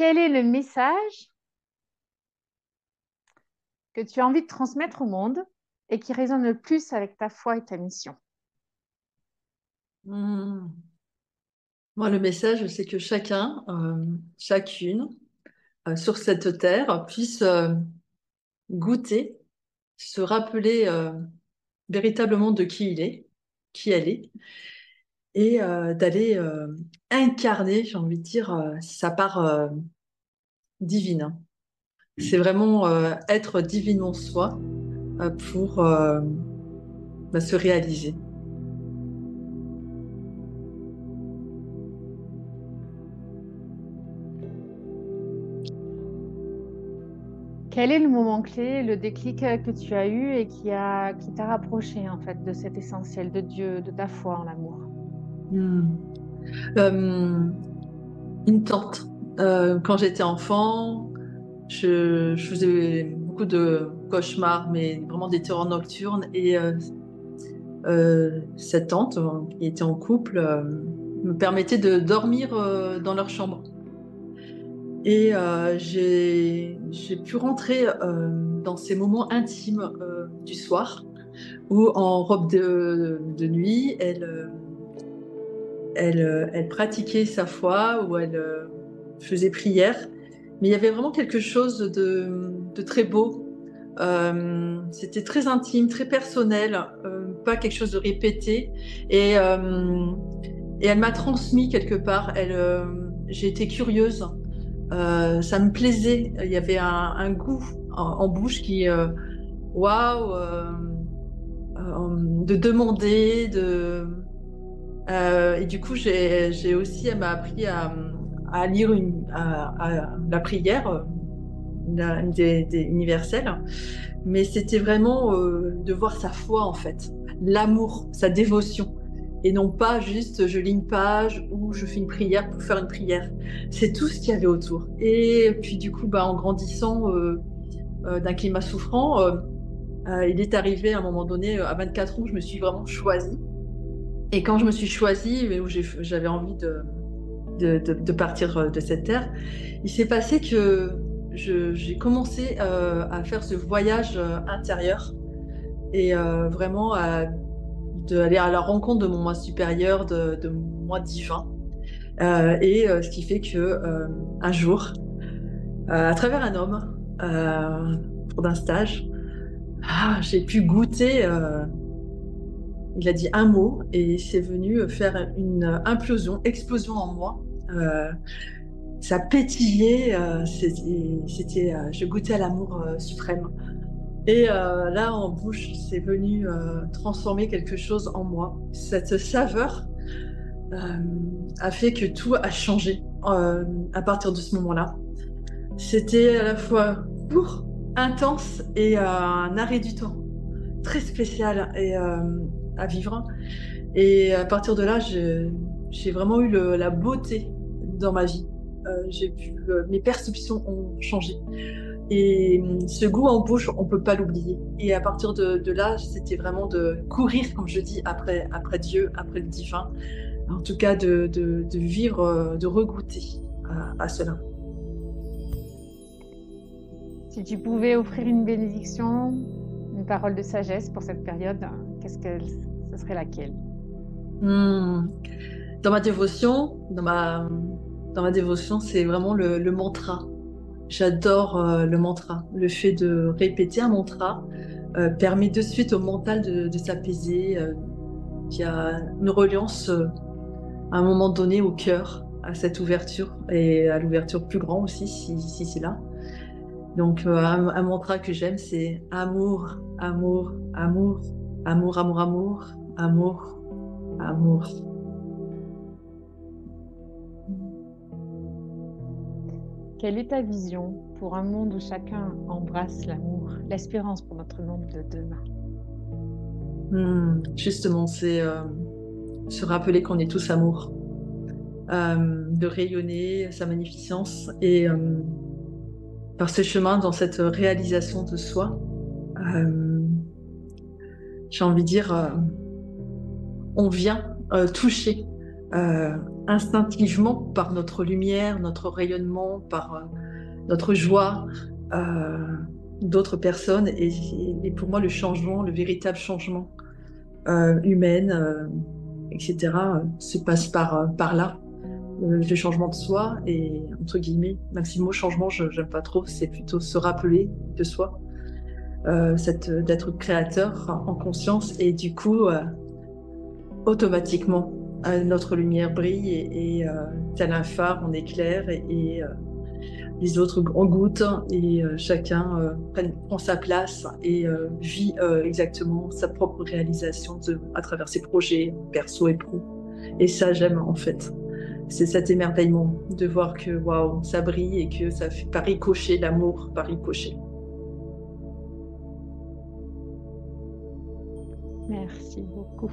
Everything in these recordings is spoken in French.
Quel est le message que tu as envie de transmettre au monde et qui résonne le plus avec ta foi et ta mission? Hmm. Moi, le message, c'est que chacun, chacune, sur cette terre, puisse goûter, se rappeler véritablement de qui il est, qui elle est, et d'aller incarner, j'ai envie de dire, sa part divine. C'est vraiment être divinement soi pour se réaliser. Quel est le moment clé, le déclic que tu as eu et qui t'a rapproché en fait de cet essentiel de Dieu, de ta foi en l'amour? Hmm. Euh, une tante. Quand j'étais enfant, je faisais beaucoup de cauchemars, mais vraiment des terreurs nocturnes. Et cette tante, qui était en couple, me permettait de dormir dans leur chambre. Et j'ai pu rentrer dans ces moments intimes du soir, où en robe de nuit, elle pratiquait sa foi, où elle faisait prière. Mais il y avait vraiment quelque chose de très beau. C'était très intime, très personnel, pas quelque chose de répété. Et, euh, et elle m'a transmis quelque part. J'ai été curieuse. Ça me plaisait. Il y avait un goût en bouche qui, waouh, de demander, et du coup, j'ai aussi, elle m'a appris à lire à la prière, une des universelle, mais c'était vraiment de voir sa foi en fait, l'amour, sa dévotion, et non pas juste je lis une page ou je fais une prière pour faire une prière. C'est tout ce qu'il y avait autour. Et puis du coup, en grandissant d'un climat souffrant, il est arrivé à un moment donné, à 24 ans, je me suis vraiment choisie. Et quand je me suis choisie, où j'avais envie de partir de cette terre, il s'est passé que j'ai commencé à faire ce voyage intérieur et vraiment d'aller à la rencontre de mon moi supérieur, de mon moi divin. Ce qui fait que un jour, à travers un homme, pour d'un stage, j'ai pu goûter. Il a dit un mot et c'est venu faire une implosion, explosion en moi. Euh, Ça pétillait, je goûtais à l'amour suprême. Et là, en bouche, c'est venu transformer quelque chose en moi. Cette saveur euh, a fait que tout a changé à partir de ce moment-là. C'était à la fois court, intense et un arrêt du temps très spécial à vivre. Et à partir de là, j'ai vraiment eu la beauté dans ma vie. Mes perceptions ont changé. Et ce goût en bouche, on peut pas l'oublier. Et à partir de là, c'était vraiment de courir, comme je dis, après Dieu, après le divin. En tout cas, de vivre, de regoûter à cela. Si tu pouvais offrir une bénédiction, une parole de sagesse pour cette période, ce serait laquelle? Hmm. Dans ma dévotion, dans ma dévotion, c'est vraiment le mantra. J'adore le mantra. Le fait de répéter un mantra permet de suite au mental de s'apaiser. Il y a une reliance à un moment donné au cœur, à cette ouverture et à l'ouverture plus grande aussi, si c'est là. Donc un mantra que j'aime, c'est amour, amour, amour, amour, amour, amour, amour, amour. Quelle est ta vision pour un monde où chacun embrasse l'amour, l'espérance pour notre monde de demain? Justement, c'est se rappeler qu'on est tous amour, de rayonner sa magnificence et par ce chemin, dans cette réalisation de soi, euh, j'ai envie de dire, on vient toucher. euh, instinctivement par notre lumière, notre rayonnement, par notre joie euh, d'autres personnes. Et pour moi, le changement, le véritable changement humain, etc., se passe par là. Le changement de soi et, entre guillemets, même si le mot changement, je n'aime pas trop, c'est plutôt se rappeler de soi, d'être créateur en conscience et du coup, automatiquement, notre lumière brille et tel un phare, on éclaire et les autres en goûtent et chacun prend sa place et vit exactement sa propre réalisation à travers ses projets perso et pro. Et ça, j'aime en fait. C'est cet émerveillement de voir que waouh, ça brille et que ça fait par ricochet l'amour, par ricochet. Merci beaucoup.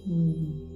Hmm.